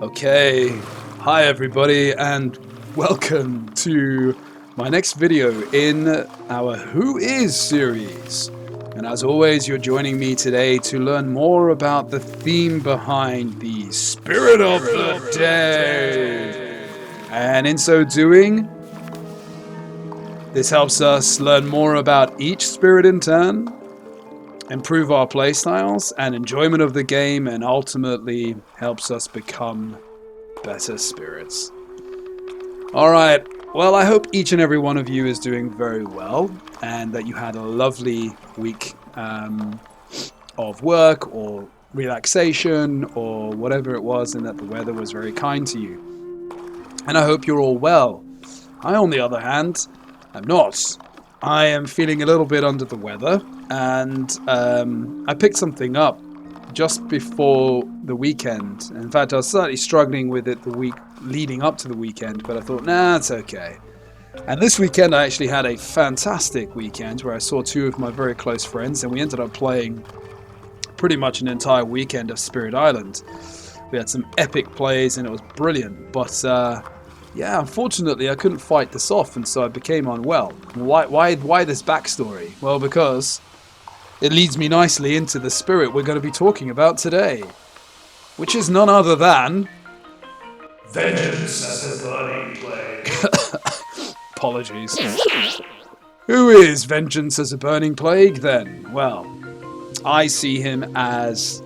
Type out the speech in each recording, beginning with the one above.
Okay, hi everybody and welcome to my next video in our Who Is series. And as always, you're joining me today to learn more about the theme behind the Spirit of the Day. And in so doing, this helps us learn more about each spirit in turn, improve our playstyles and enjoyment of the game, and ultimately helps us become better spirits. Alright, well, I hope each and every one of you is doing very well and that you had a lovely week of work or relaxation or whatever it was, and that the weather was very kind to you. And I hope you're all well. I, on the other hand, am not. I am feeling a little bit under the weather, and I picked something up just before the weekend. In fact, I was slightly struggling with it the week leading up to the weekend, but I thought, nah, it's okay. And this weekend I actually had a fantastic weekend where I saw two of my very close friends, and we ended up playing pretty much an entire weekend of Spirit Island. We had some epic plays and it was brilliant, but yeah, unfortunately I couldn't fight this off, and so I became unwell. Why this backstory? Well, because it leads me nicely into the spirit we're going to be talking about today, which is none other than Vengeance as a burning plague. Apologies. Who is Vengeance as a burning plague then? Well, I see him as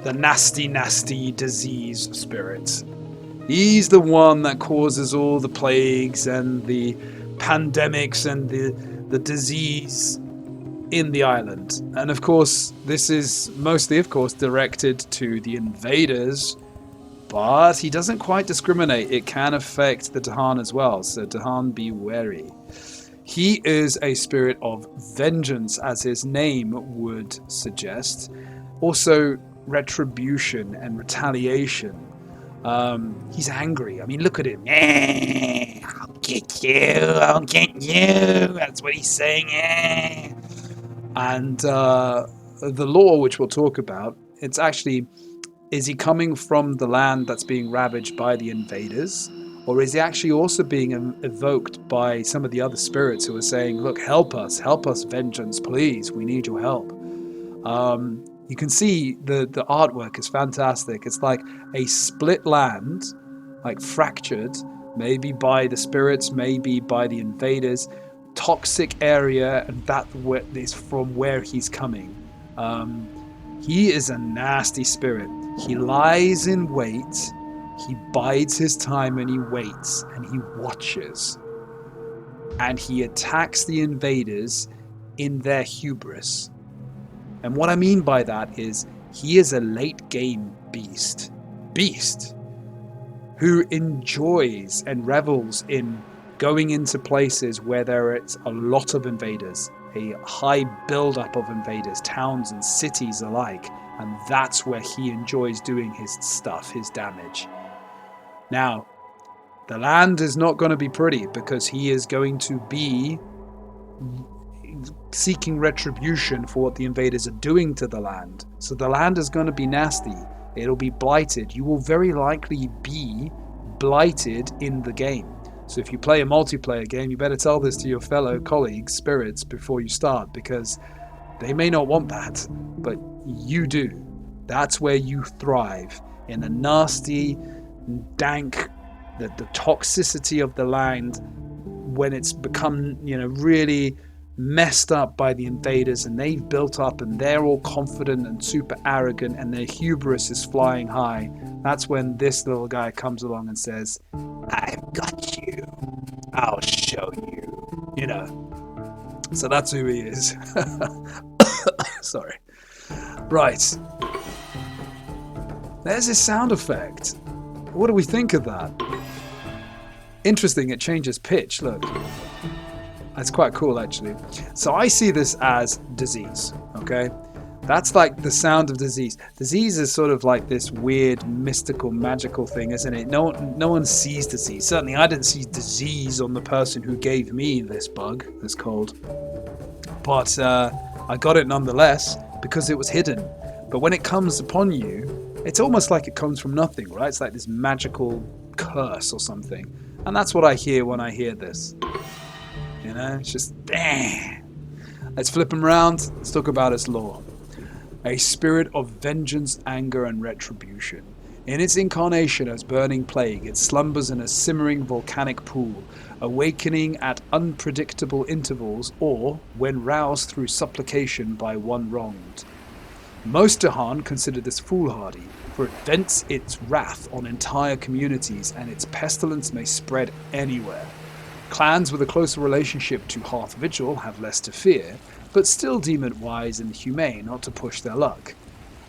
the nasty disease spirit. He's the one that causes all the plagues and the pandemics and the disease in the island. And of course, this is mostly, of course, directed to the invaders, but he doesn't quite discriminate. It can affect the Dahan as well, so Dahan, be wary. He is a spirit of vengeance, as his name would suggest. Also, retribution and retaliation. He's angry. I mean, look at him. I'll get you. That's what he's saying. And the lore, which we'll talk about, it's actually, is he coming from the land that's being ravaged by the invaders? Or is he actually also being evoked by some of the other spirits who are saying, look, help us, vengeance, please, we need your help. You can see the artwork is fantastic. It's like a split land, like fractured, maybe by the spirits, maybe by the invaders, toxic area, and that is from where he's coming. He is a nasty spirit. He lies in wait, he bides his time, and he waits, and he watches. And he attacks the invaders in their hubris. And what I mean by that is he is a late game beast who enjoys and revels in going into places where there is a lot of invaders, a high build-up of invaders, towns and cities alike, and that's where he enjoys doing his stuff, his damage. Now, the land is not going to be pretty because he is going to be seeking retribution for what the invaders are doing to the land. So the land is going to be nasty. It'll be blighted. You will very likely be blighted in the game. So if you play a multiplayer game, you better tell this to your fellow colleagues, spirits, before you start, because they may not want that, but you do. That's where you thrive, in the nasty, dank, the toxicity of the land when it's become, really messed up by the invaders, and they've built up and they're all confident and super arrogant and their hubris is flying high. That's when this little guy comes along and says, I've got you, I'll show you, so that's who he is. Sorry. Right, there's his sound effect. What do we think of that? Interesting, it changes pitch. Look, that's quite cool, actually. So I see this as disease, okay? That's like the sound of disease. Disease is sort of like this weird, mystical, magical thing, isn't it? No one sees disease. Certainly I didn't see disease on the person who gave me this bug, this cold. But I got it nonetheless because it was hidden. But when it comes upon you, it's almost like it comes from nothing, right? It's like this magical curse or something. And that's what I hear when I hear this. You know, it's just, damn. Let's flip him around. Let's talk about its lore. A spirit of vengeance, anger, and retribution. In its incarnation as burning plague, it slumbers in a simmering volcanic pool, awakening at unpredictable intervals or when roused through supplication by one wronged. Most Dahan consider this foolhardy, for it vents its wrath on entire communities and its pestilence may spread anywhere. Clans with a closer relationship to Hearth Vigil have less to fear, but still deem it wise and humane not to push their luck.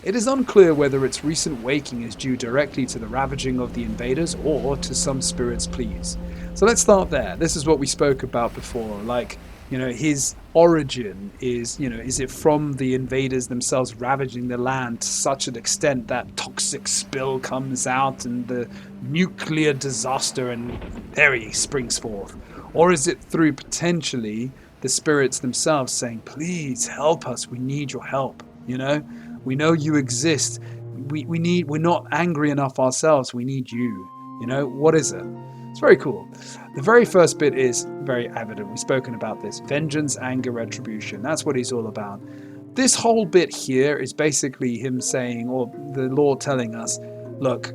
It is unclear whether its recent waking is due directly to the ravaging of the invaders or to some spirit's pleas. So let's start there. This is what we spoke about before, like, you know, his origin is, you know, is it from the invaders themselves ravaging the land to such an extent that toxic spill comes out and the nuclear disaster and there he springs forth? Or is it through potentially the spirits themselves saying, please help us, we need your help, you know? We know you exist. We're not angry enough ourselves. We need you. You know, what is it? It's very cool. The very first bit is very evident. We've spoken about this. Vengeance, anger, retribution. That's what he's all about. This whole bit here is basically him saying, or the Lord telling us, look,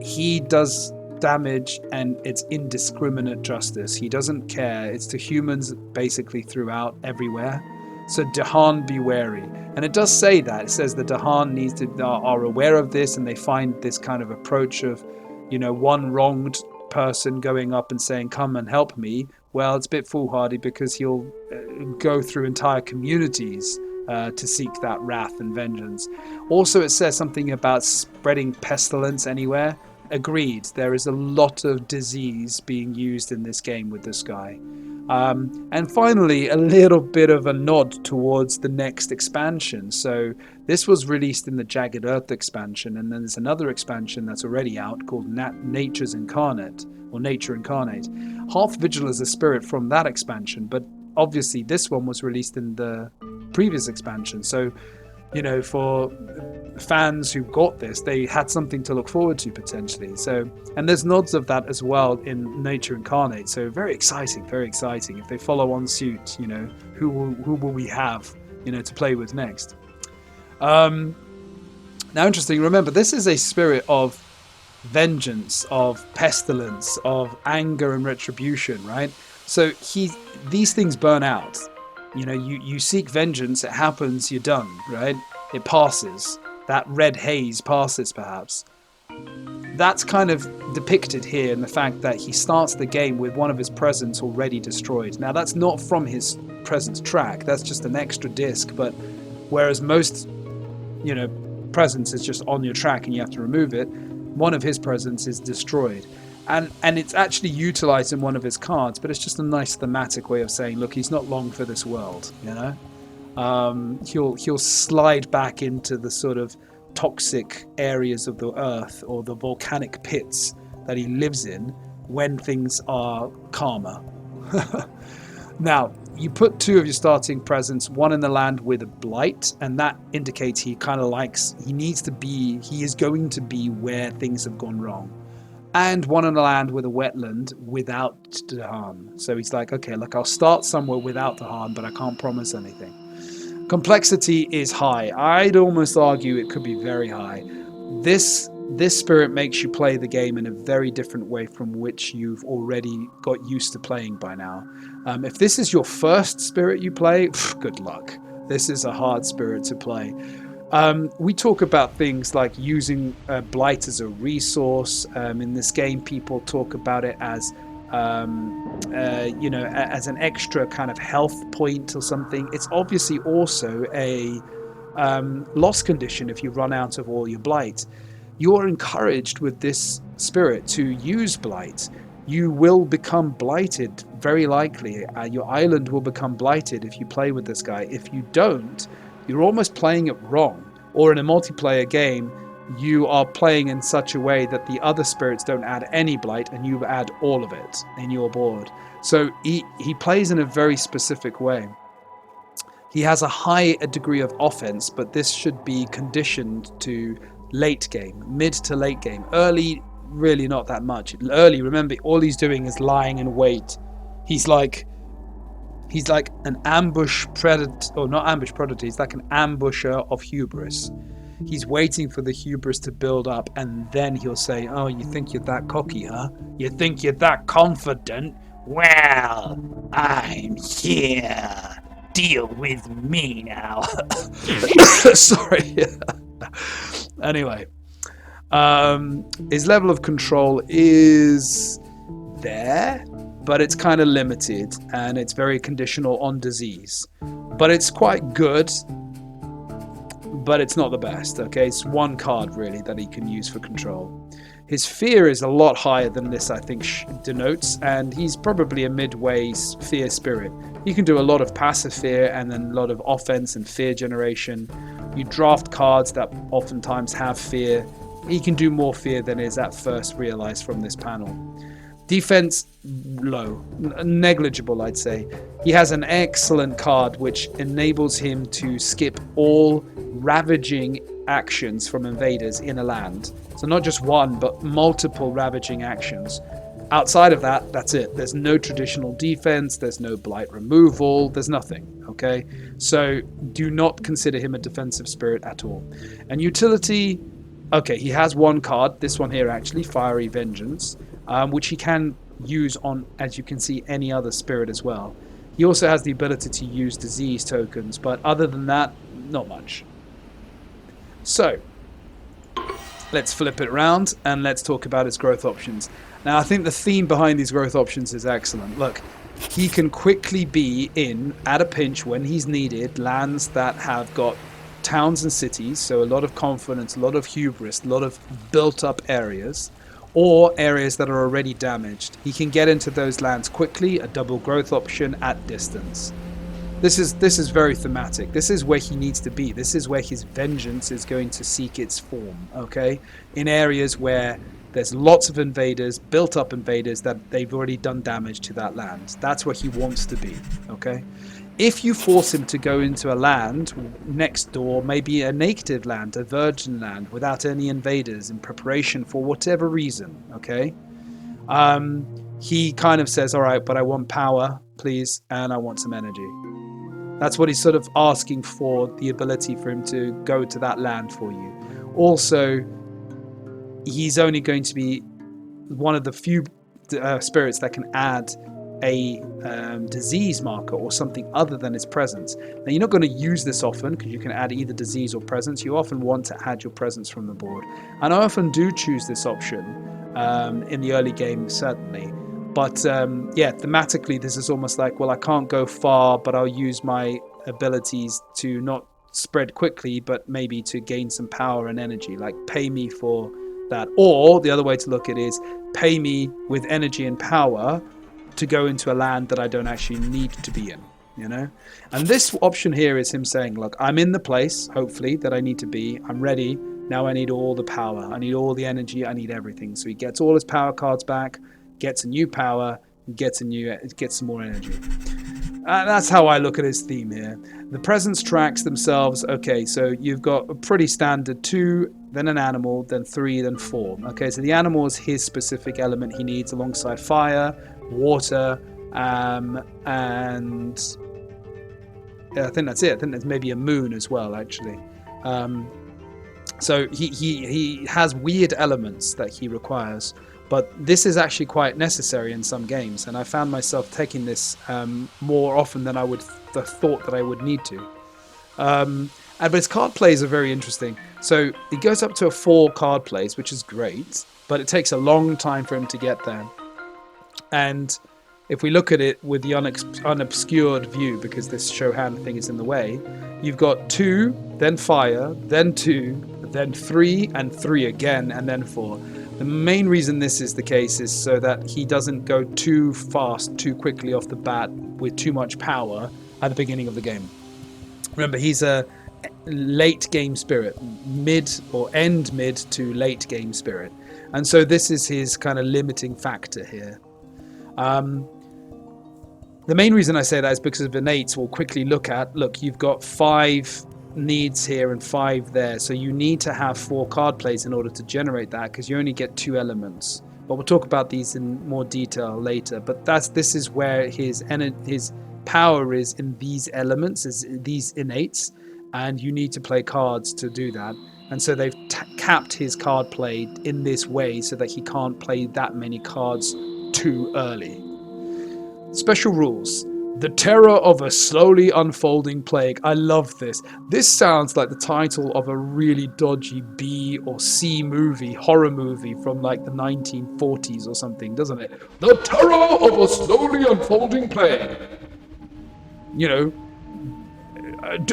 he does damage and it's indiscriminate justice. He doesn't care. It's to humans basically throughout, everywhere. So Dahan, be wary. And it does say that. It says the Dahan are aware of this and they find this kind of approach of, you know, one wronged person going up and saying, come and help me. Well, it's a bit foolhardy because he'll go through entire communities to seek that wrath and vengeance. Also, it says something about spreading pestilence anywhere. Agreed. There is a lot of disease being used in this game with this guy. And finally, a little bit of a nod towards the next expansion. So this was released in the Jagged Earth expansion, and then there's another expansion that's already out called Nature's Incarnate, or Nature Incarnate. Hearth Vigil is a spirit from that expansion, but obviously this one was released in the previous expansion. So, you know, for fans who got this, they had something to look forward to potentially. So, and there's nods of that as well in Nature Incarnate. So very exciting, very exciting. If they follow on suit, you know, who will we have, you know, to play with next? Now, interesting. Remember, this is a spirit of vengeance, of pestilence, of anger and retribution, right? So these things burn out. You know, you seek vengeance, it happens, you're done, right? It passes. That red haze passes, perhaps. That's kind of depicted here in the fact that he starts the game with one of his presents already destroyed. Now, that's not from his presents track. That's just an extra disc. But whereas most, you know, presents is just on your track and you have to remove it, one of his presents is destroyed. And it's actually utilized in one of his cards, but it's just a nice thematic way of saying, look, he's not long for this world, you know? He'll slide back into the sort of toxic areas of the earth or the volcanic pits that he lives in when things are calmer. Now, you put two of your starting presents, one in the land with a blight, and that indicates he kind of likes, he is going to be where things have gone wrong. And one on the land with a wetland without Dahan. So he's like, okay, look, I'll start somewhere without Dahan, but I can't promise anything. Complexity is high. I'd almost argue it could be very high. This spirit makes you play the game in a very different way from which you've already got used to playing by now. If this is your first spirit you play, good luck. This is a hard spirit to play. We talk about things like using blight as a resource. In this game, people talk about it as, you know, as an extra kind of health point or something. It's obviously also a loss condition if you run out of all your blight. You are encouraged with this spirit to use blight. You will become blighted, very likely. Your island will become blighted if you play with this guy. If you don't, you're almost playing it wrong. Or in a multiplayer game, you are playing in such a way that the other spirits don't add any blight and you add all of it in your board. So he plays in a very specific way. He has a high degree of offense, but this should be conditioned to late game, mid to late game. Early, really not that much. Early, remember, all he's doing is lying in wait. He's like an ambush predator, or not ambush predator, he's like an ambusher of hubris. He's waiting for the hubris to build up, and then he'll say, oh, you think you're that cocky, huh? You think you're that confident? Well, I'm here. Deal with me now. Sorry. Anyway, his level of control is there, but it's kind of limited, and it's very conditional on disease. But it's quite good, but it's not the best, okay? It's one card, really, that he can use for control. His fear is a lot higher than this, I think, denotes, and he's probably a midway fear spirit. You can do a lot of passive fear and then a lot of offense and fear generation. You draft cards that oftentimes have fear. He can do more fear than is at first realized from this panel. Defense, low. Negligible, I'd say. He has an excellent card which enables him to skip all ravaging actions from invaders in a land. So not just one, but multiple ravaging actions. Outside of that, that's it. There's no traditional defense, there's no blight removal, there's nothing, okay? So do not consider him a defensive spirit at all. And utility, okay, he has one card, this one here actually, Fiery Vengeance, which he can use on, as you can see, any other spirit as well. He also has the ability to use disease tokens, but other than that, not much. So, let's flip it around and let's talk about his growth options. Now, I think the theme behind these growth options is excellent. Look, he can quickly be in, at a pinch when he's needed, lands that have got towns and cities, so a lot of confidence, a lot of hubris, a lot of built-up areas, or areas that are already damaged. He can get into those lands quickly, a double growth option at distance. This is very thematic. This is where he needs to be. This is where his vengeance is going to seek its form, okay? In areas where there's lots of invaders, built up invaders, that they've already done damage to that land. That's where he wants to be, okay? If you force him to go into a land next door, maybe a native land, a virgin land, without any invaders in preparation for whatever reason, okay? He kind of says, all right, but I want power, please, and I want some energy. That's what he's sort of asking for, the ability for him to go to that land for you. Also, he's only going to be one of the few spirits that can add a disease marker or something other than his presence. Now, you're not going to use this often because you can add either disease or presence. You often want to add your presence from the board. And I often do choose this option in the early game, certainly. But yeah, thematically, this is almost like, well, I can't go far, but I'll use my abilities to not spread quickly, but maybe to gain some power and energy, like pay me for that. Or the other way to look at it is pay me with energy and power to go into a land that I don't actually need to be in, you know? And this option here is him saying, look, I'm in the place, hopefully, that I need to be. I'm ready. Now I need all the power. I need all the energy. I need everything. So he gets all his power cards back, gets a new power, gets some more energy. That's how I look at his theme here. The presence tracks themselves. Okay, so you've got a pretty standard 2, then an animal, then 3, then 4. Okay, so the animal is his specific element he needs alongside fire, water, and yeah, I think that's it. I think there's maybe a moon as well, actually. So he has weird elements that he requires. But this is actually quite necessary in some games, and I found myself taking this more often than I would have thought that I would need to. But his card plays are very interesting. So he goes up to a 4 card plays, which is great, but it takes a long time for him to get there. And if we look at it with the unobscured view, because this show hand thing is in the way, you've got 2, then fire, then 2, then 3, and 3 again, and then 4. The main reason this is the case is so that he doesn't go too fast, too quickly off the bat with too much power at the beginning of the game. Remember, he's a late game spirit, mid or end mid to late game spirit. And so this is his kind of limiting factor here. The main reason I say that is because of Innates we'll quickly look at. Look, you've got 5 needs here and 5 there. So you need to have 4 card plays in order to generate that, because you only get 2 elements. But we'll talk about these in more detail later. But this is where his power is, in these elements, is these innates, and you need to play cards to do that. And so they've capped his card play in this way so that he can't play that many cards too early. Special rules. The terror of a slowly unfolding plague. I love this. This sounds like the title of a really dodgy B or C movie, horror movie from like the 1940s or something, doesn't it? The terror of a slowly unfolding plague. You know,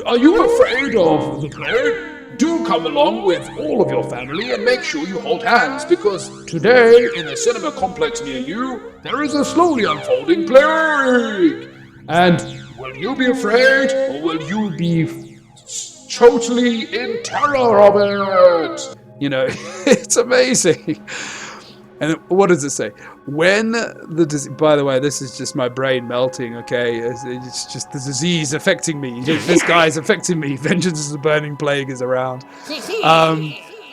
are you afraid of the plague? Do come along with all of your family and make sure you hold hands, because today, in the cinema complex near you, there is a slowly unfolding plague. And will you be afraid, or will you be totally in terror of it? You know, it's amazing. And what does it say? When by the way, this is just my brain melting, okay? It's just the disease affecting me. This guy is affecting me. Vengeance is a burning plague is around.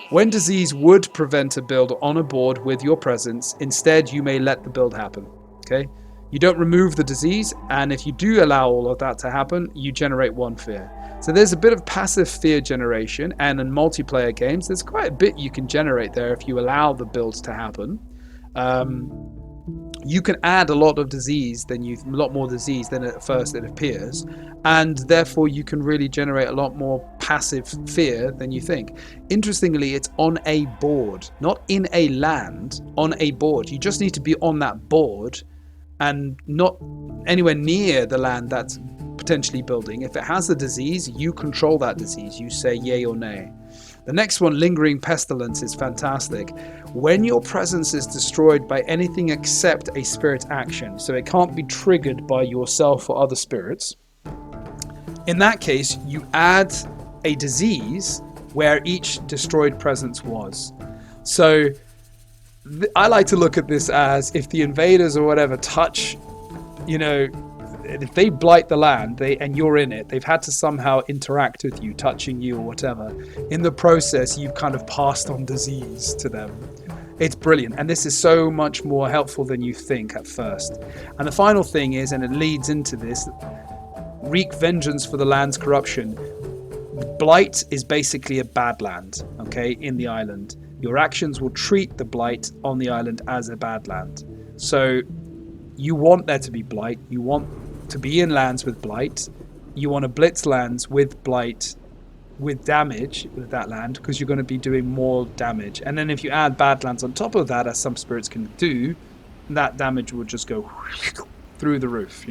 When disease would prevent a build on a board with your presence, instead you may let the build happen, okay? You don't remove the disease, and if you do allow all of that to happen, you generate 1 fear. So there's a bit of passive fear generation, and in multiplayer games, there's quite a bit you can generate there if you allow the builds to happen. You can add a lot more disease than at first it appears, and therefore you can really generate a lot more passive fear than you think. Interestingly, it's on a board, not in a land, on a board. You just need to be on that board and not anywhere near the land that's potentially building. If it has the disease, you control that disease. You say yay or nay. The next one, Lingering Pestilence, is fantastic. When your presence is destroyed by anything except a spirit action, so it can't be triggered by yourself or other spirits, in that case, you add a disease where each destroyed presence was. So I like to look at this as, if the invaders or whatever touch, if they blight the land and you're in it, they've had to somehow interact with you, touching you or whatever. In the process, you've kind of passed on disease to them. It's brilliant. And this is so much more helpful than you think at first. And the final thing is, and it leads into this, wreak vengeance for the land's corruption. Blight is basically a bad land, okay, in the island. Your actions will treat the blight on the island as a bad land. So you want there to be blight. You want to be in lands with blight. You want to blitz lands with blight, with damage with that land, because you're going to be doing more damage. And then if you add bad lands on top of that, as some spirits can do, that damage will just go through the roof,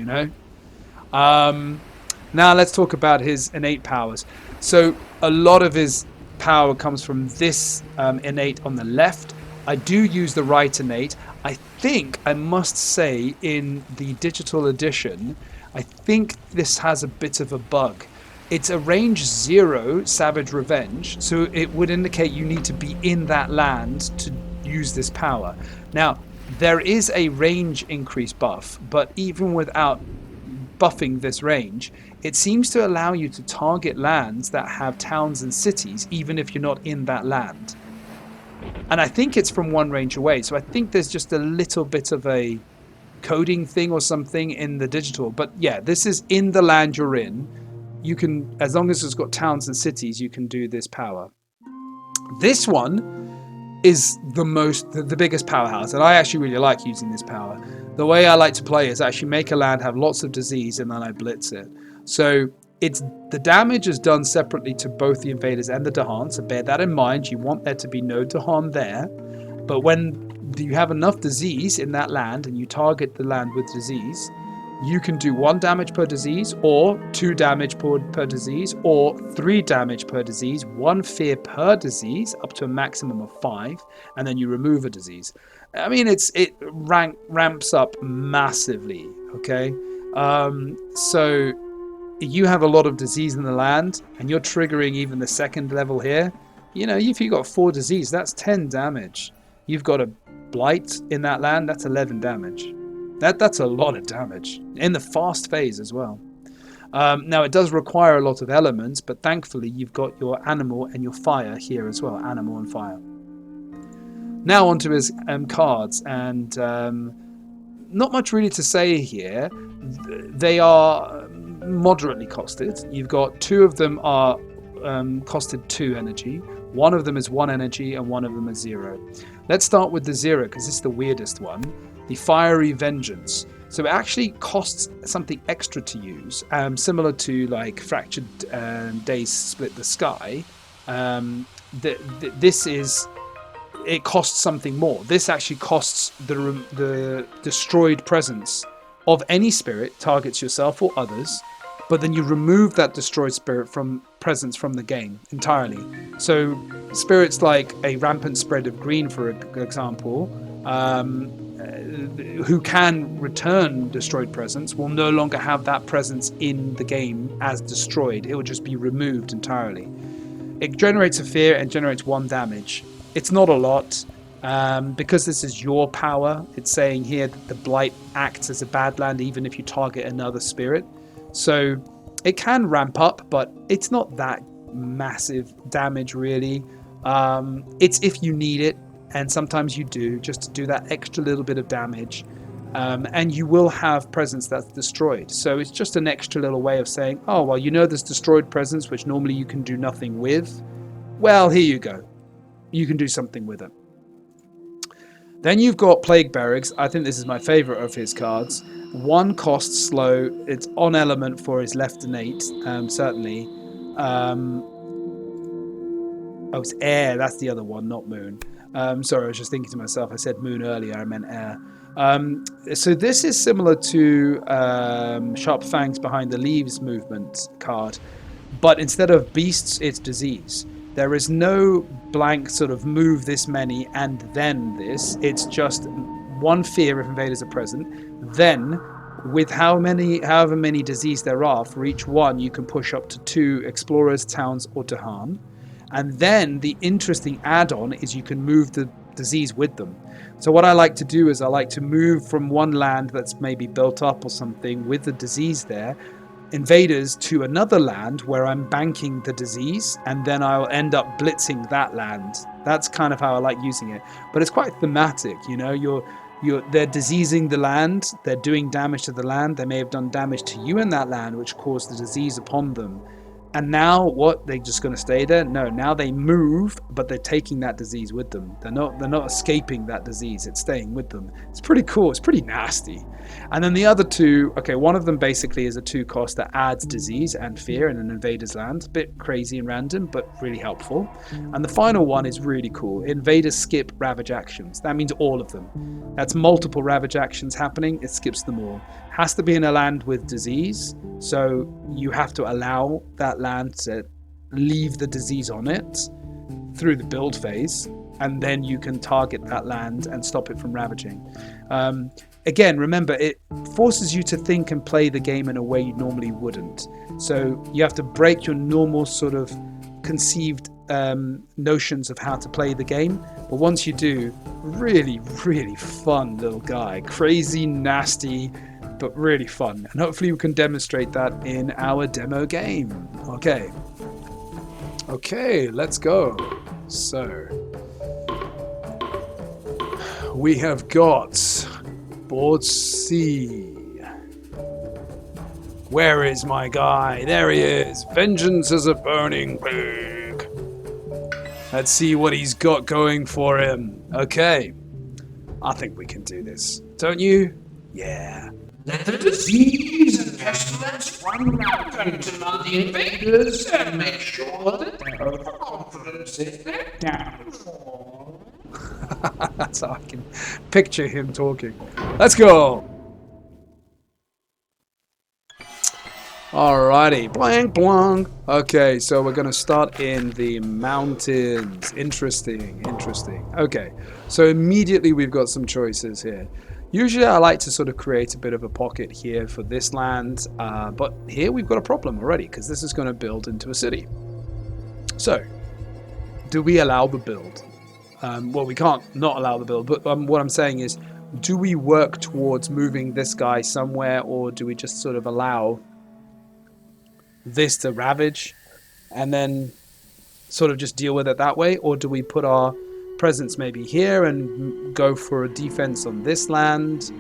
Now let's talk about his innate powers. So a lot of his power comes from this innate on the left. I do use the right innate. I think I must say in the digital edition, I think this has a bit of a bug. It's a range 0 Savage Revenge, so it would indicate you need to be in that land to use this power. Now, there is a range increase buff, but even without buffing this range, it seems to allow you to target lands that have towns and cities, even if you're not in that land. And I think it's from 1 range away, so I think there's just a little bit of a coding thing or something in the digital. But yeah, this is in the land you're in. You can, as long as it's got towns and cities, you can do this power. This one is the biggest powerhouse, and I actually really like using this power. The way I like to play is actually make a land have lots of disease and then I blitz it. So the damage is done separately to both the invaders and the Dahan, so bear that in mind. You want there to be no Dahan there. But when you have enough disease in that land and you target the land with disease, you can do 1 damage per disease, or 2 damage per disease, or 3 damage per disease, 1 fear per disease, up to a maximum of 5, and then you remove a disease. I mean, it ramps up massively, okay? So you have a lot of disease in the land, and you're triggering even the 2nd level here. If you've got 4 disease, that's 10 damage. You've got a blight in that land, that's 11 damage. That's a lot of damage in the fast phase as well. Now, it does require a lot of elements, but thankfully you've got your animal and your fire here as well. Animal and fire. Now onto his cards, and not much really to say here. They are moderately costed. You've got 2 of them are costed 2 energy. 1 of them is 1 energy, and 1 of them is 0. Let's start with the 0 because this is the weirdest one. The Fiery Vengeance. So it actually costs something extra to use, similar to like Fractured Days Split the Sky. It costs something more. This actually costs the destroyed presence of any spirit, targets yourself or others, but then you remove that destroyed spirit from presence from the game entirely. So spirits like a Rampant Spread of Green, for example, who can return destroyed presence, will no longer have that presence in the game as destroyed. It will just be removed entirely. It generates a fear and generates 1 damage. It's not a lot, because this is your power. It's saying here that the Blight acts as a Badland even if you target another spirit. So it can ramp up, but it's not that massive damage really. It's if you need it, and sometimes you do, just to do that extra little bit of damage. And you will have presence that's destroyed. So it's just an extra little way of saying, oh, well, you know there's destroyed presence, which normally you can do nothing with. Well, here you go. You can do something with it. Then you've got Plague Barracks. I think this is my favorite of his cards. 1 cost slow. It's on element for his left innate, certainly. Oh, it's air. That's the other one, not moon. Sorry, I was just thinking to myself. I said moon earlier. I meant air. So this is similar to Sharp Fangs Behind the Leaves movement card, but instead of beasts, it's disease. There is no blank sort of move this many and then this. It's just 1 fear if invaders are present. Then, with however many disease there are, for each one you can push up to 2 explorers, towns, or Dahan. And then the interesting add-on is you can move the disease with them. So what I like to do is I like to move from one land that's maybe built up or something with the disease there, invaders, to another land where I'm banking the disease, and then I'll end up blitzing that land. That's kind of how I like using it. But it's quite thematic, you know. They're diseasing the land, they're doing damage to the land, they may have done damage to you in that land, which caused the disease upon them. And now what? They're just going to stay there? No, now they move, but they're taking that disease with them. They're not escaping that disease. It's staying with them. It's pretty cool. It's pretty nasty. And then the other 2, okay, one of them basically is a 2 cost that adds disease and fear in an invader's land. A bit crazy and random, but really helpful. And the final one is really cool. Invaders skip Ravage actions. That means all of them. That's multiple Ravage actions happening. It skips them all. Has to be in a land with disease, so you have to allow that land to leave the disease on it through the build phase, and then you can target that land and stop it from ravaging. Again, remember, it forces you to think and play the game in a way you normally wouldn't. So you have to break your normal sort of conceived notions of how to play the game. But once you do, really, really fun little guy. Crazy, nasty, but really fun. And hopefully we can demonstrate that in our demo game. Okay, let's go. So we have got board C. Where is my guy? There he is. Vengeance is a burning pig. Let's see what he's got going for him. Okay. I think we can do this. Don't you? Yeah. Let the disease and pestilence run rampant among the invaders and make sure that their overconfidence is their downfall. That's how I can picture him talking. Let's go! Alrighty, blank blank. Okay, so we're gonna start in the mountains. Interesting. Okay, so immediately we've got some choices here. Usually I like to sort of create a bit of a pocket here for this land, but here we've got a problem already because this is going to build into a city. So, do we allow the build? Well, we can't not allow the build, but what I'm saying is, do we work towards moving this guy somewhere, or do we just sort of allow this to ravage and then sort of just deal with it that way? Or do we put our presence maybe here and go for a defense on this land?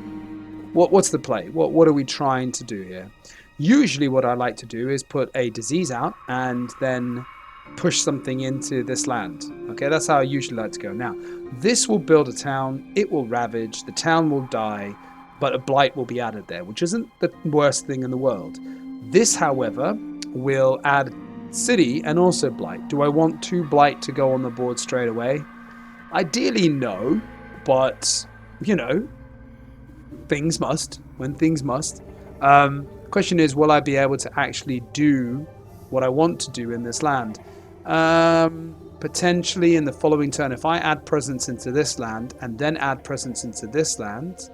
What's the play? What are we trying to do here? Usually what I like to do is put a disease out and then push something into this land. Okay, that's how I usually like to go. Now, this will build a town, it will ravage, the town will die, but a blight will be added there, which isn't the worst thing in the world. This, however, will add city and also blight. Do I want 2 blight to go on the board straight away? Ideally, no, but, you know, things must, when things must. Question is, will I be able to actually do what I want to do in this land? Potentially in the following turn, if I add presence into this land and then add presence into this land,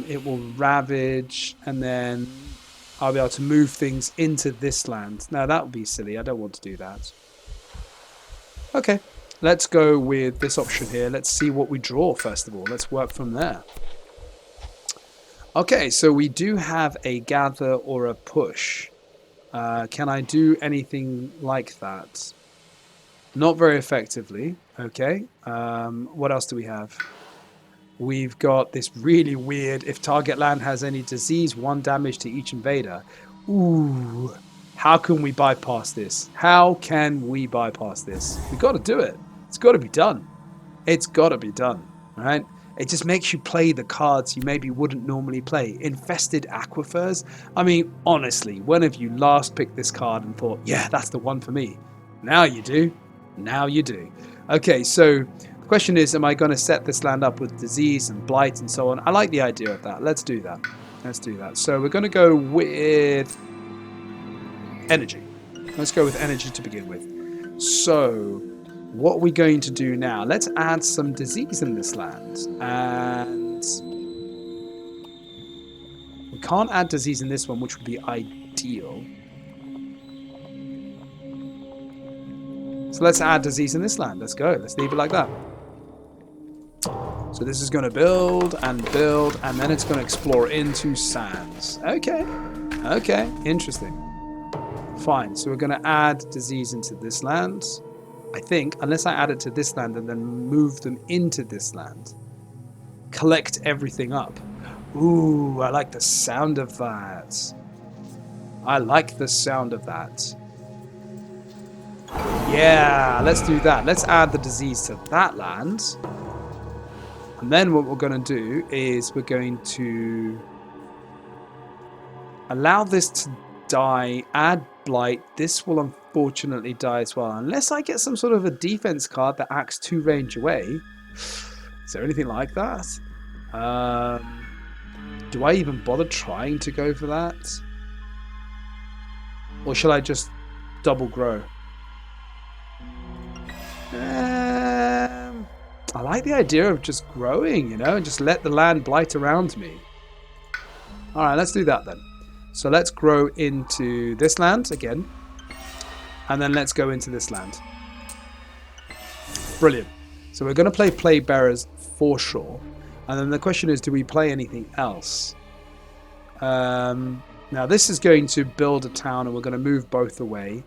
it will ravage and then I'll be able to move things into this land. Now that would be silly. I don't want to do that. Okay, let's go with this option here. Let's see what we draw first of all. Let's work from there. Okay, so we do have a gather or a push. Can I do anything like that? Not very effectively. Okay. What else do we have? We've got this really weird, if target land has any disease, 1 damage to each invader. Ooh. How can we bypass this? How can we bypass this? We've got to do it. It's got to be done. It's got to be done. Right? It just makes you play the cards you maybe wouldn't normally play. Infested aquifers. I mean, honestly, when have you last picked this card and thought, yeah, that's the one for me? Now you do. Now you do. Okay, so the question is, am I going to set this land up with disease and blight and so on? I like the idea of that. Let's do that. Let's do that. So we're going to go with energy. Let's go with energy to begin with. So what are we going to do now? Let's add some disease in this land. And we can't add disease in this one, which would be ideal. So let's add disease in this land. Let's go. Let's leave it like that. So this is going to build, and then it's going to explore into sands. Okay. Okay. Interesting. Fine. So we're going to add disease into this land. I think, unless I add it to this land and then move them into this land. Collect everything up. Ooh, I like the sound of that. I like the sound of that. Yeah, let's do that. Let's add the disease to that land. And then what we're going to do is we're going to allow this to die, add blight. This will unfortunately die as well, unless I get some sort of a defense card that acts 2 range away. Is there anything like that? Do I even bother trying to go for that? Or shall I just double grow? I like the idea of just growing, you know, and just let the land blight around me. Alright, let's do that then. So let's grow into this land again. And then let's go into this land. Brilliant. So we're going to play bearers for sure. And then the question is, do we play anything else? Now this is going to build a town and we're going to move both away.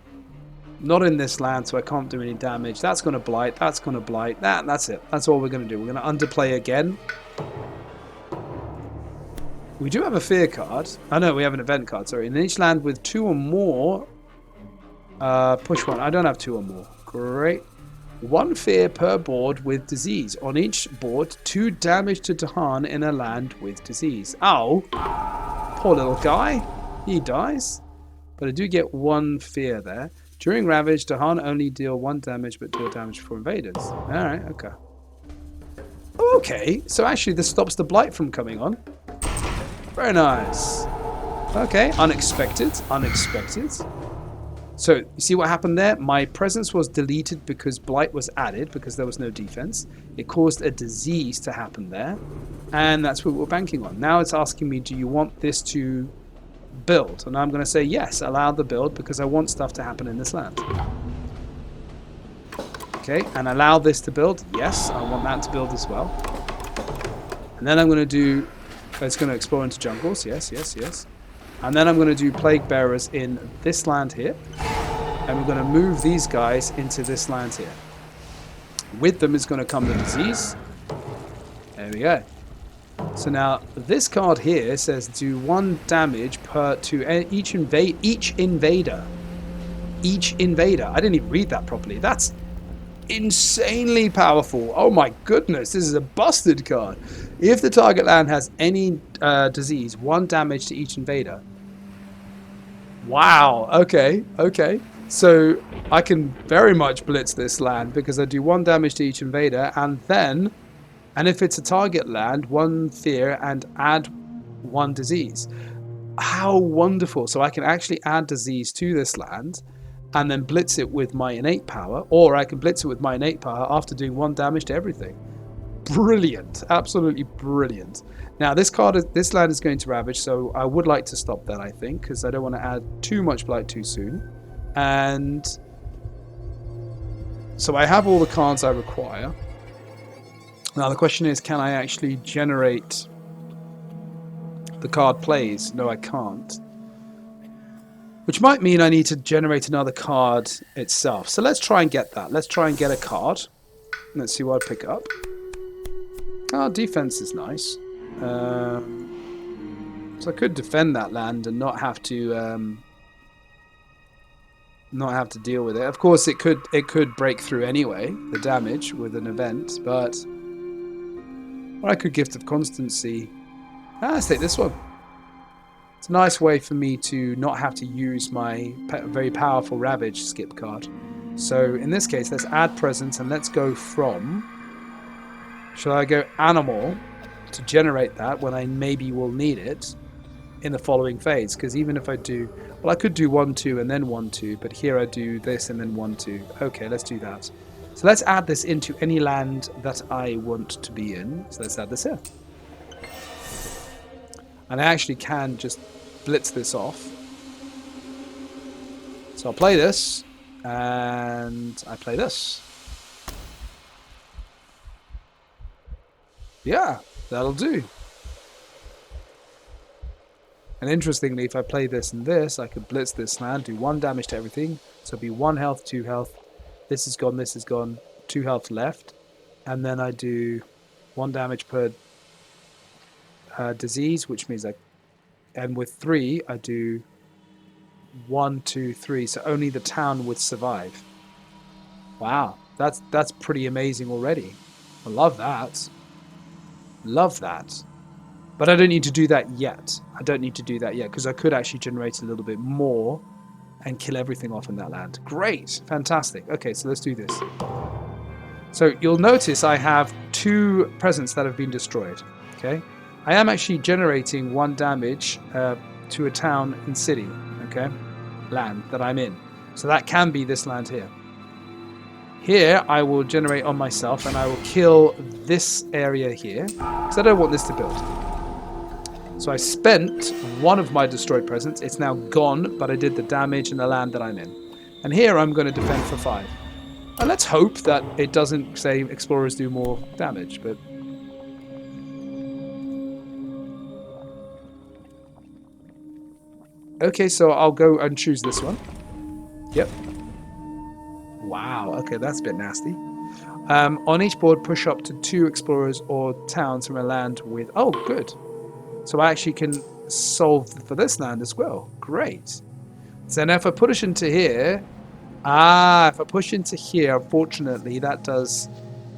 Not in this land, so I can't do any damage. That's going to blight. That's going to blight. That's it. That's all we're going to do. We're going to underplay again. We do have a fear card. Oh no, we have an event card. Sorry. In each land with 2 or more, push 1. I don't have 2 or more. Great. 1 fear per board with disease. On each board, 2 damage to Dahan in a land with disease. Ow. Poor little guy. He dies. But I do get 1 fear there. During Ravage, Dahan only deal 1 damage but deal damage for invaders. Alright, okay. Okay, so actually this stops the blight from coming on. Very nice. Okay, unexpected, unexpected. So, you see what happened there? My presence was deleted because blight was added because there was no defense. It caused a disease to happen there. And that's what we're banking on. Now it's asking me, do you want this to build? And I'm going to say yes, allow the build because I want stuff to happen in this land. Okay, and allow this to build. Yes, I want that to build as well. And then I'm going to do It's going to explore into jungles. Yes, yes, yes. And then I'm going to do plague bearers in this land here. And we're going to move these guys into this land here. With them is going to come the disease. There we go. So now this card here says do 1 damage to each invader. Each invader. I didn't even read that properly. That's insanely powerful. Oh my goodness, this is a busted card. If the target land has any disease, 1 damage to each invader. Wow. Okay. Okay. So I can very much blitz this land because I do 1 damage to each invader, and then, and if it's a target land, 1 fear and add 1 disease. How wonderful. So I can actually add disease to this land and then blitz it with my innate power, or I can blitz it with my innate power after doing 1 damage to everything. Brilliant. Absolutely brilliant. Now this land is going to ravage, so I would like to stop that, I think, because I don't want to add too much blight too soon. And so I have all the cards I require. Now the question is, can I actually generate the card plays? No, I can't. Which might mean I need to generate another card itself. So let's try and get that. Let's try and get a card. Let's see what I pick up. Oh, defense is nice. So I could defend that land and not have to deal with it. Of course, it could break through anyway, the damage with an event, but or I could Gift of Constancy. Let's take this one. It's a nice way for me to not have to use my very powerful Ravage skip card. So in this case, let's add presence and let's go from... Shall I go Animal to generate that when I maybe will need it in the following phase? Because even if I do... Well, I could do 1-2 and then 1-2, but here I do this and then 1-2. Okay, let's do that. So let's add this into any land that I want to be in. So let's add this here. And I actually can just blitz this off. So I'll play this, and I play this. Yeah, that'll do. And interestingly, if I play this and this, I could blitz this land, do 1 damage to everything. So it'll be 1 health, 2 health. This is gone, this is gone. 2 health left. And then I do 1 damage per disease, which means and with 3, I do 1, 2, 3. So only the town would survive. Wow, that's pretty amazing already. I love that. Love that. But I don't need to do that yet. I don't need to do that yet because I could actually generate a little bit more and kill everything off in that land. Great. Fantastic. Okay, so let's do this. So you'll notice I have 2 presents that have been destroyed. Okay. I am actually generating 1 damage to a town and city. Okay. Land that I'm in. So that can be this land here. Here, I will generate on myself and I will kill this area here because I don't want this to build. So I spent 1 of my destroyed presents. It's now gone, but I did the damage in the land that I'm in. And here I'm going to defend for 5. And let's hope that it doesn't say explorers do more damage, but... Okay, so I'll go and choose this one. Yep. Wow, okay, that's a bit nasty. On each board, push up to 2 explorers or towns from a land with... Oh, good. So I actually can solve for this land as well. Great. So now if I push into here... if I push into here, unfortunately, that does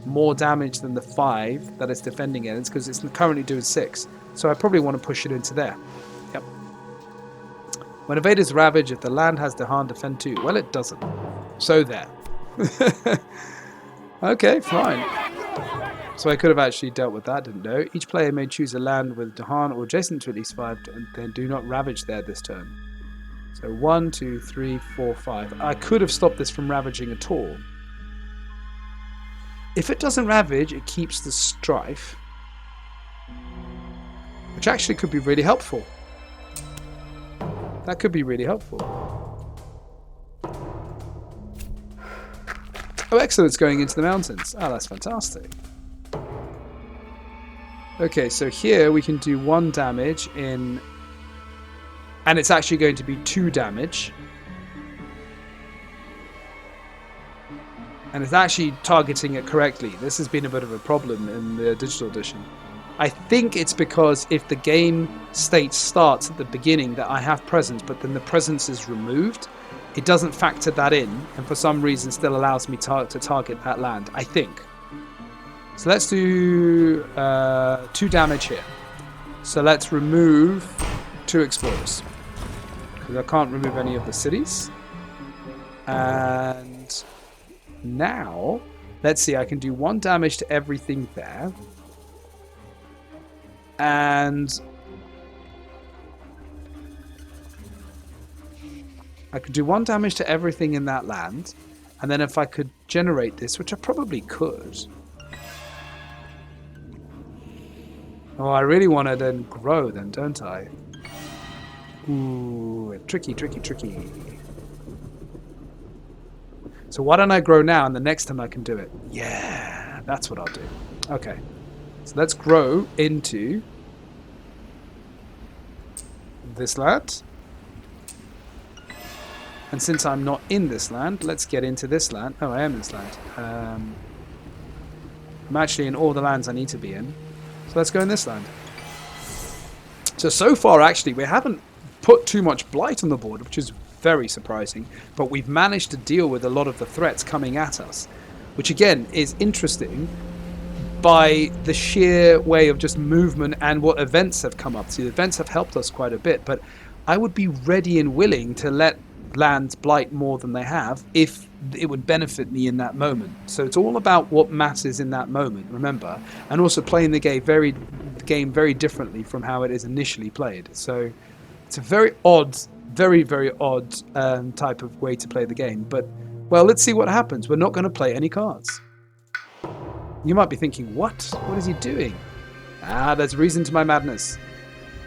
more damage than the 5 that it's defending against because it's currently doing 6. So I probably want to push it into there. Yep. When invaders ravage, if the land has Dahan, defend 2. Well, it doesn't. So there. Okay, fine. So I could have actually dealt with that, didn't know. Each player may choose a land with Dahan or adjacent to at least 5, and then do not ravage there this turn. So 1, 2, 3, 4, 5. I could have stopped this from ravaging at all. If it doesn't ravage, it keeps the strife. Which actually could be really helpful. That could be really helpful. Oh, excellent. It's going into the mountains. Oh, that's fantastic. Okay, so here we can do 1 damage in... And it's actually going to be 2 damage. And it's actually targeting it correctly. This has been a bit of a problem in the digital edition. I think it's because if the game state starts at the beginning that I have presence, but then the presence is removed, it doesn't factor that in, and for some reason still allows me to target that land, I think. So let's do 2 damage here. So let's remove 2 explorers, because I can't remove any of the cities. And now, let's see, I can do 1 damage to everything there. And I could do 1 damage to everything in that land. And then if I could generate this, which I probably could. Oh, I really want to then grow then, don't I? Ooh, tricky, tricky, tricky. So why don't I grow now and the next time I can do it? Yeah, that's what I'll do. Okay. So let's grow into this land. And since I'm not in this land, let's get into this land. Oh, I am in this land. I'm actually in all the lands I need to be in. So let's go in this land. So far, actually, we haven't put too much blight on the board, which is very surprising. But we've managed to deal with a lot of the threats coming at us, which again is interesting by the sheer way of just movement and what events have come up. See, the events have helped us quite a bit, but I would be ready and willing to let lands blight more than they have if it would benefit me in that moment. So it's all about what matters in that moment, remember, and also playing the game very differently from how it is initially played. So it's a very odd, very odd type of way to play the game. But well, let's see what happens. We're not going to play any cards. You might be thinking, what? What is he doing? Ah, there's reason to my madness.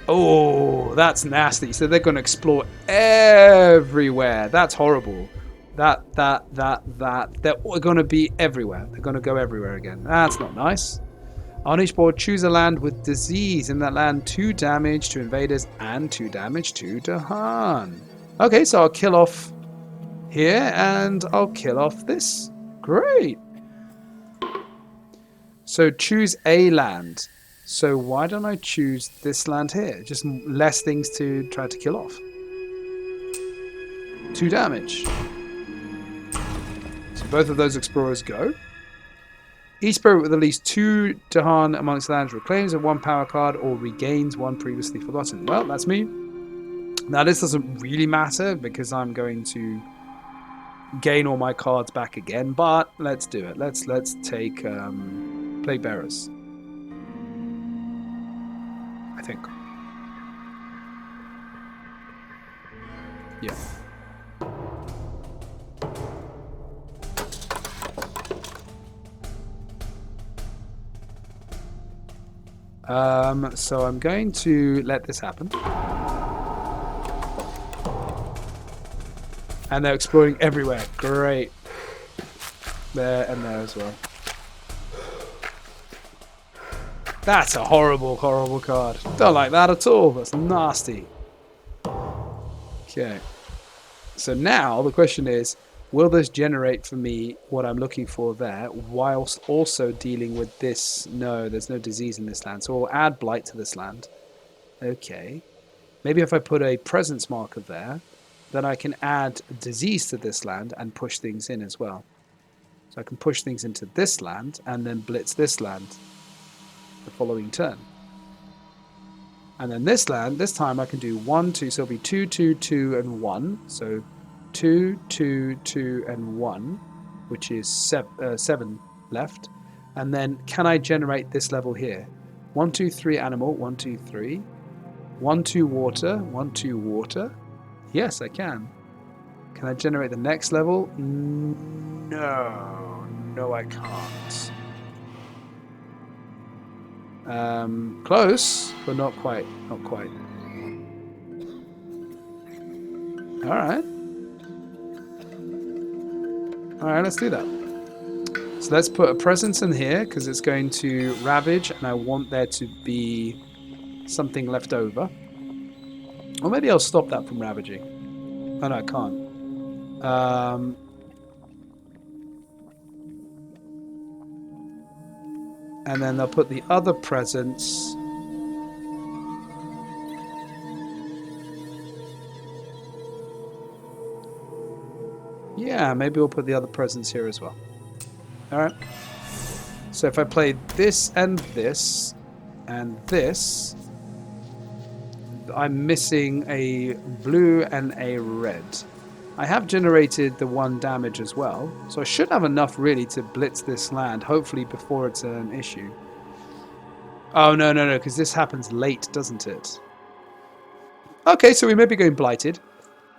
Oh, that's nasty. So they're going to explore everywhere. That's horrible. They're going to be everywhere. They're going to go everywhere again. That's not nice. On each board, choose a land with disease. In that land, 2 damage to invaders and 2 damage to Dahan. Okay, so I'll kill off here and I'll kill off this. Great. So choose a land. So why don't I choose this land here? Just less things to try to kill off. 2 damage. So both of those explorers go. Each spirit with at least 2 Dahan amongst lands reclaims a 1 power card or regains 1 previously forgotten. Well, that's me. Now this doesn't really matter because I'm going to gain all my cards back again, but let's do it. Let's take Plague Bearers. I think. Yeah. So I'm going to let this happen. And they're exploring everywhere. Great. There and there as well. That's a horrible, horrible card. Don't like that at all. That's nasty. Okay. So now the question is, will this generate for me what I'm looking for there, whilst also dealing with this? No, there's no disease in this land. So we'll add blight to this land. Okay. Maybe if I put a presence marker there, then I can add disease to this land and push things in as well. So I can push things into this land and then blitz this land the following turn. And then this land, this time I can do 1, 2, so it'll be 2, 2, 2, and 1. So 2, 2, 2, and 1, which is 7 left. And then can I generate this level here? 1, 2, 3 animal, 1, 2, 3. 1, 2 water, 1, 2 water. Yes, I can. Can I generate the next level? No, I can't. Close, but not quite. Not quite. All right. All right, let's do that. So let's put a presence in here because it's going to ravage and I want there to be something left over. Or maybe I'll stop that from ravaging. Oh no, I can't. And then they'll put the other presence. Yeah, maybe we'll put the other presence here as well. Alright. So if I play this and this and this, I'm missing a blue and a red. I have generated the 1 damage as well, so I should have enough really to blitz this land, hopefully before it's an issue. Oh, no, because this happens late, doesn't it? Okay, so we may be going blighted.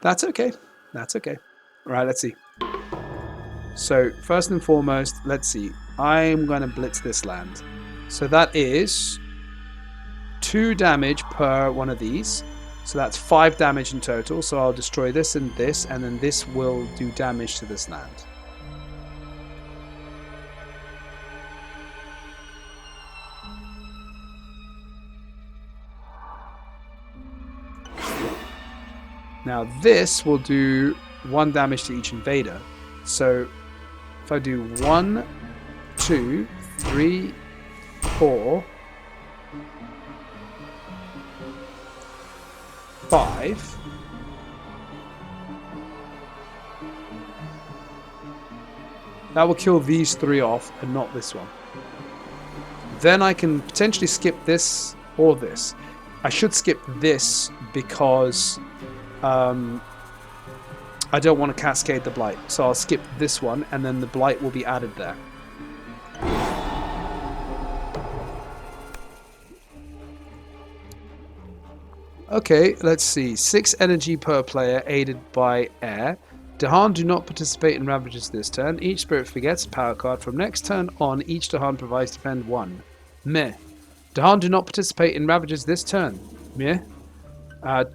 That's okay. That's okay. Right, let's see. So, first and foremost, let's see. I'm going to blitz this land. So that is 2 damage per one of these. So that's 5 damage in total. So I'll destroy this, and then this will do damage to this land. Now this will do 1 damage to each invader. So if I do 1, 2, 3, 4, 5. That will kill these 3 off and not this one. Then I can potentially skip this or this. I should skip this because I don't want to cascade the blight. So I'll skip this one and then the blight will be added there. Okay, let's see. 6 energy per player aided by air. Dahan do not participate in Ravages this turn. Each spirit forgets a power card. From next turn on, each Dahan provides defend 1. Meh. Dahan do not participate in Ravages this turn. Meh.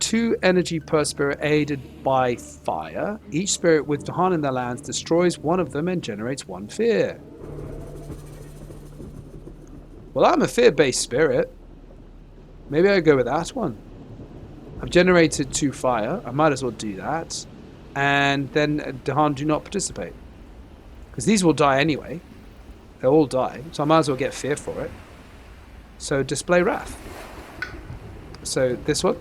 2 energy per spirit aided by fire. Each spirit with Dahan in their lands destroys one of them and generates 1 fear. Well, I'm a fear-based spirit. Maybe I'll go with that one. I've generated 2 fire. I might as well do that. And then Dahan do not participate. Because these will die anyway. They'll all die. So I might as well get fear for it. So display wrath. So this one.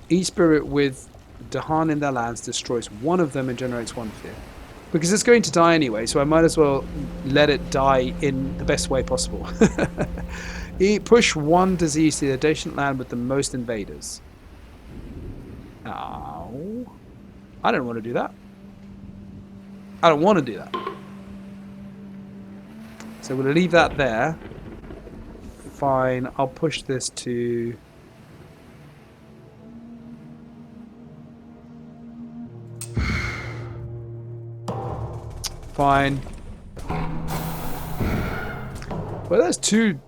Each spirit with Dahan in their lands destroys one of them and generates 1 fear. Because it's going to die anyway, so I might as well let it die in the best way possible. Push 1 disease to the adjacent land with the most invaders. Ow. I don't want to do that. I don't want to do that. So we'll leave that there. Fine, I'll push this to... Fine. Well, there's 2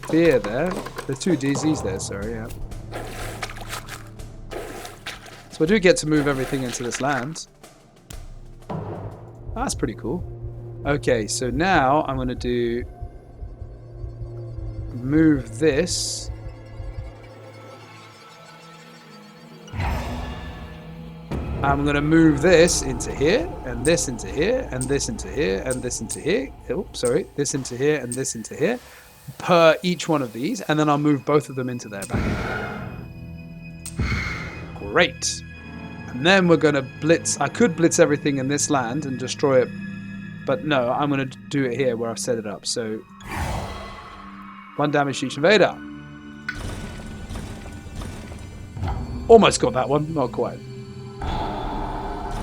fear there. There's 2 DZs there, sorry, yeah. So I do get to move everything into this land. That's pretty cool. Okay, so now I'm going to do... Move this... I'm going to move this into here, and this into here, and this into here, and this into here. Oh, sorry. This into here, and this into here. Per each one of these, and then I'll move both of them into there back. Great. And then we're going to blitz. I could blitz everything in this land and destroy it, but no, I'm going to do it here where I've set it up. So, 1 damage to each invader. Almost got that one, not quite.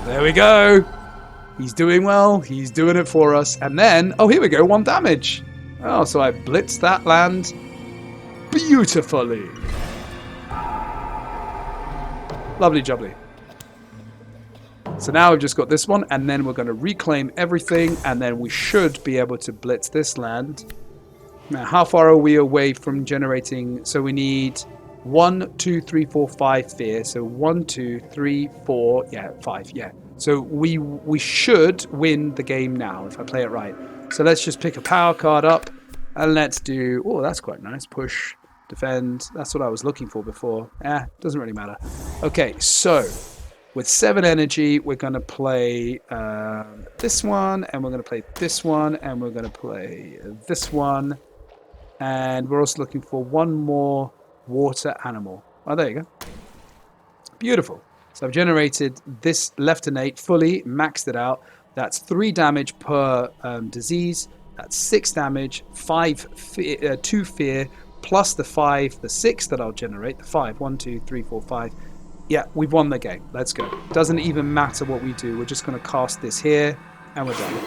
There we go. He's doing well. He's doing it for us. And then, oh, here we go. 1 damage. Oh, so I blitzed that land beautifully. Lovely jubbly. So now we've just got this one, and then we're going to reclaim everything, and then we should be able to blitz this land. Now, how far are we away from generating? So we need 1, 2, 3, 4, 5 fear. So 1, 2, 3, 4, 5, So we should win the game now if I play it right. So let's just pick a power card up and let's do, oh, that's quite nice. Push, defend. That's what I was looking for before. Doesn't really matter. Okay, so with 7 energy, we're going to play this one, and we're going to play this one, and we're going to play this one. And we're also looking for one more water animal. Oh, there you go. Beautiful. So I've generated this left innate fully, maxed it out. That's 3 damage per disease. That's 6 damage, 2 fear, plus the 5, the 6 that I'll generate. The 5, 1, 2, 3, 4, 5. Yeah, we've won the game. Let's go. Doesn't even matter what we do. We're just going to cast this here, and we're done.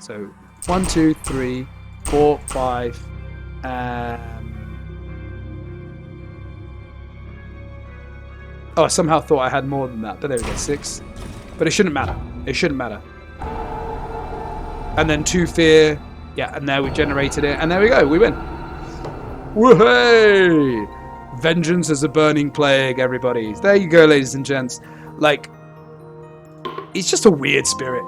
So 1, 2, 3, 4, 5. Oh, I somehow thought I had more than that, but there we go, 6. But it shouldn't matter. It shouldn't matter. And then 2 fear. Yeah, and there we generated it, and there we go. We win. Woohoo! Vengeance is a burning plague, everybody. There you go, ladies and gents. Like, it's just a weird spirit.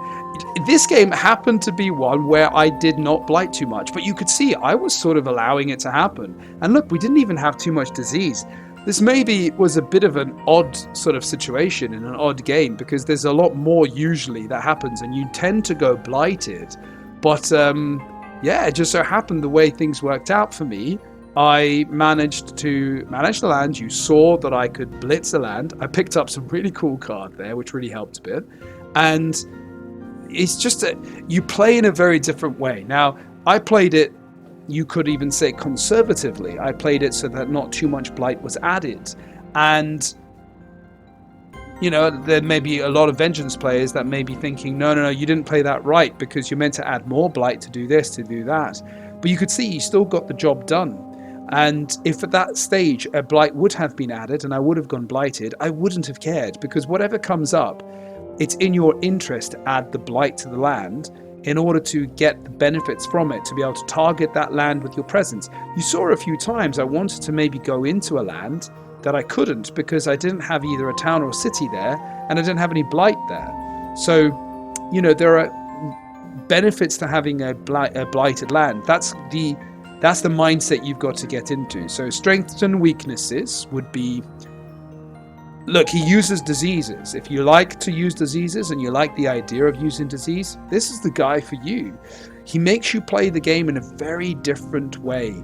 This game happened to be one where I did not blight too much, but you could see I was sort of allowing it to happen. And look, we didn't even have too much disease. This maybe was a bit of an odd sort of situation in an odd game, because there's a lot more usually that happens, and you tend to go blighted. But yeah, it just so happened the way things worked out for me, I managed to manage the land. You saw that I could blitz the land. I picked up some really cool card there, which really helped a bit. And it's just you play in a very different way. Now, I played it, you could even say conservatively. I played it so that not too much blight was added. And, you know, there may be a lot of Vengeance players that may be thinking, no, you didn't play that right, because you're meant to add more blight to do this, to do that. But you could see you still got the job done. And if at that stage a blight would have been added and I would have gone blighted, I wouldn't have cared, because whatever comes up, it's in your interest to add the blight to the land in order to get the benefits from it, to be able to target that land with your presence. You saw a few times I wanted to maybe go into a land that I couldn't, because I didn't have either a town or a city there, and I didn't have any blight there. So, you know, there are benefits to having a blighted land. That's the mindset you've got to get into. So strengths and weaknesses would be, look, he uses diseases. If you like to use diseases and you like the idea of using disease, this is the guy for you. He makes you play the game in a very different way.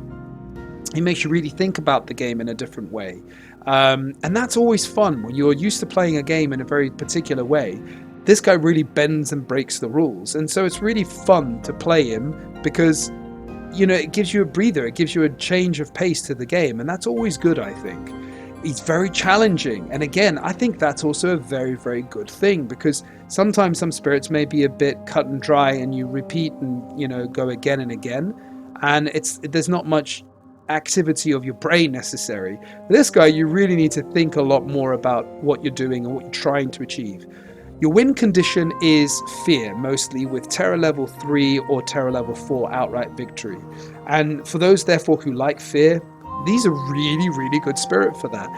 He makes you really think about the game in a different way. And that's always fun when you're used to playing a game in a very particular way. This guy really bends and breaks the rules. And so it's really fun to play him, because, you know, it gives you a breather. It gives you a change of pace to the game. And that's always good, I think. He's very challenging. And again, I think that's also a very, very good thing, because sometimes some spirits may be a bit cut and dry and you repeat and, you know, go again and again. And there's not much activity of your brain necessary. This guy, you really need to think a lot more about what you're doing and what you're trying to achieve. Your win condition is fear, mostly with terror level 3 or terror level 4 outright victory. And for those, therefore, who like fear, these are really, really good spirit for that.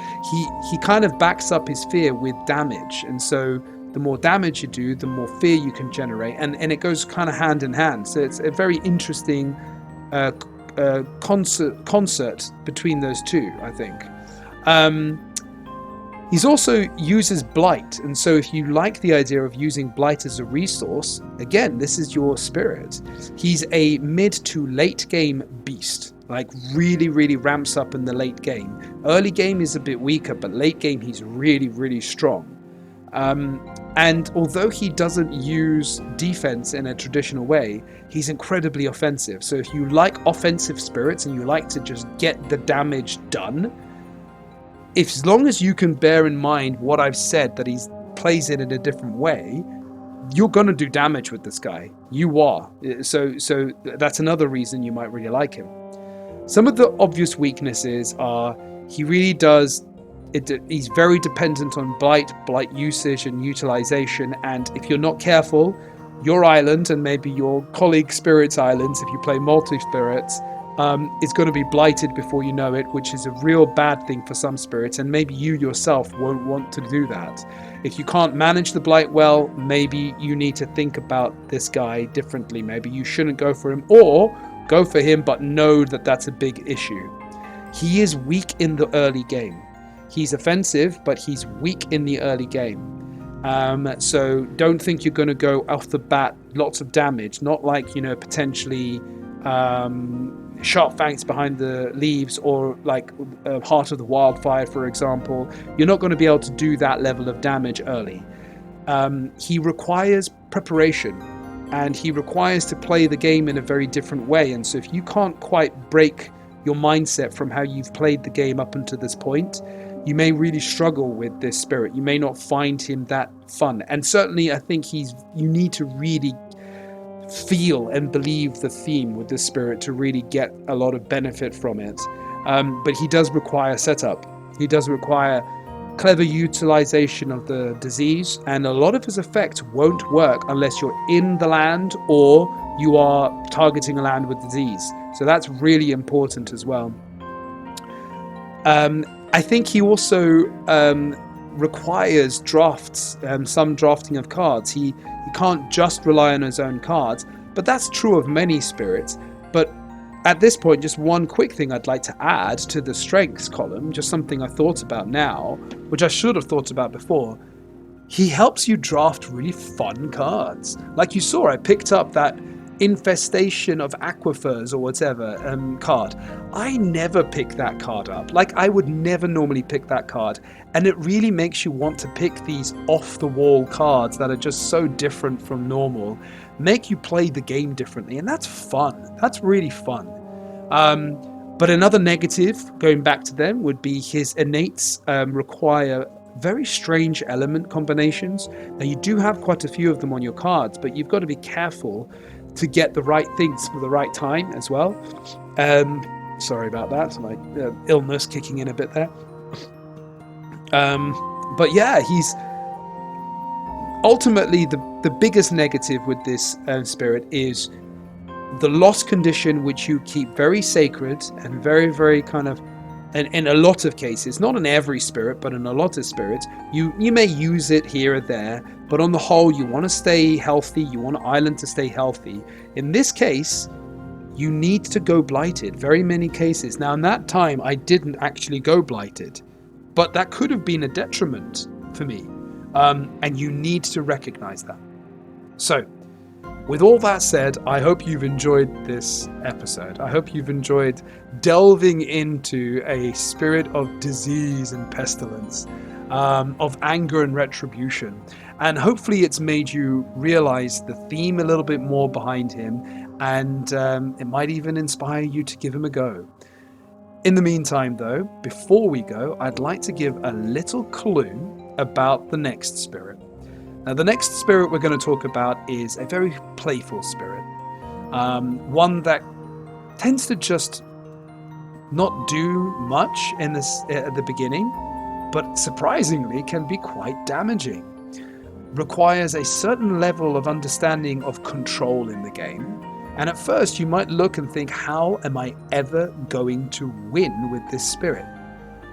He kind of backs up his fear with damage. And so the more damage you do, the more fear you can generate. And it goes kind of hand in hand. So it's a very interesting concert between those two, I think. He's also uses blight, and so if you like the idea of using blight as a resource, again, this is your spirit. He's a mid to late game beast, like really, really ramps up in the late game. Early game is a bit weaker, but late game he's really, really strong. And although he doesn't use defense in a traditional way, he's incredibly offensive. So if you like offensive spirits and you like to just get the damage done, as long as you can bear in mind what I've said, that he plays it in a different way, you're going to do damage with this guy. You are. So that's another reason you might really like him. Some of the obvious weaknesses are he really does... he's very dependent on blight usage and utilization, and if you're not careful, your island and maybe your colleague spirits' islands, if you play multi-spirits, is going to be blighted before you know it, which is a real bad thing for some spirits, and maybe you yourself won't want to do that. If you can't manage the blight well, maybe you need to think about this guy differently. Maybe you shouldn't go for him, or go for him but know that that's a big issue. He is weak in the early game. He's offensive, but he's weak in the early game. So don't think you're going to go off the bat lots of damage, not like, you know, potentially sharp fangs behind the leaves, or like Heart of the Wildfire, for example. You're not going to be able to do that level of damage early. He requires preparation, and he requires to play the game in a very different way. And so if you can't quite break your mindset from how you've played the game up until this point, you may really struggle with this spirit. You may not find him that fun. And certainly I think you need to really feel and believe the theme with this spirit to really get a lot of benefit from it. But he does require setup. He does require clever utilization of the disease, and a lot of his effects won't work unless you're in the land or you are targeting a land with disease. So that's really important as well. I think he also requires drafts, some drafting of cards. He can't just rely on his own cards, but that's true of many spirits. But at this point, just one quick thing I'd like to add to the strengths column, just something I thought about now, which I should have thought about before. He helps you draft really fun cards. Like you saw, I picked up that Infestation of Aquifers or whatever card. I never pick that card up. Like, I would never normally pick that card, and it really makes you want to pick these off the wall cards that are just so different from normal, make you play the game differently, and that's fun. That's really fun. But another negative, going back to them, would be his innates require very strange element combinations. Now, you do have quite a few of them on your cards, but you've got to be careful to get the right things for the right time as well. Sorry about that, my illness kicking in a bit there. But yeah, he's ultimately the biggest negative with this spirit is the lost condition, which you keep very sacred and very, very kind of, and in a lot of cases, not in every spirit, but in a lot of spirits, you may use it here or there, but on the whole, you want to stay healthy, you want an island to stay healthy. In this case, you need to go blighted, very many cases. Now, in that time, I didn't actually go blighted, but that could have been a detriment for me, and you need to recognize that. So, with all that said, I hope you've enjoyed this episode. I hope you've enjoyed delving into a spirit of disease and pestilence, of anger and retribution. And hopefully it's made you realize the theme a little bit more behind him, and it might even inspire you to give him a go. In the meantime, though, before we go, I'd like to give a little clue about the next spirit. Now, the next spirit we're going to talk about is a very playful spirit, one that tends to just not do much in this at the beginning, but surprisingly can be quite damaging. Requires a certain level of understanding of control in the game, and at first you might look and think, how am I ever going to win with this spirit?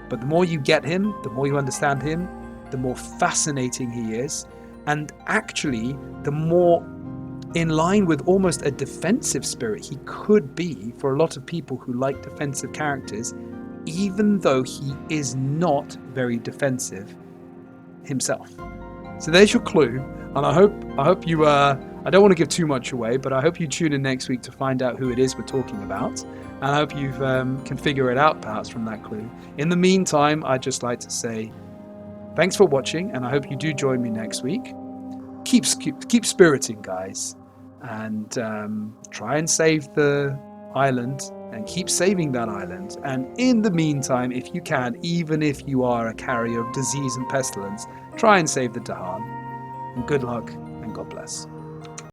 But the more you get him, the more you understand him, the more fascinating he is. And actually, the more in line with almost a defensive spirit he could be for a lot of people who like defensive characters, even though he is not very defensive himself. So there's your clue, and I hope you I don't want to give too much away, but I hope you tune in next week to find out who it is we're talking about, and I hope you can figure it out perhaps from that clue. In the meantime, I'd just like to say thanks for watching, and I hope you do join me next week. Keep spiriting, guys, and try and save the island, and keep saving that island. And in the meantime, if you can, even if you are a carrier of disease and pestilence, try and save the Dahan. And good luck, and God bless.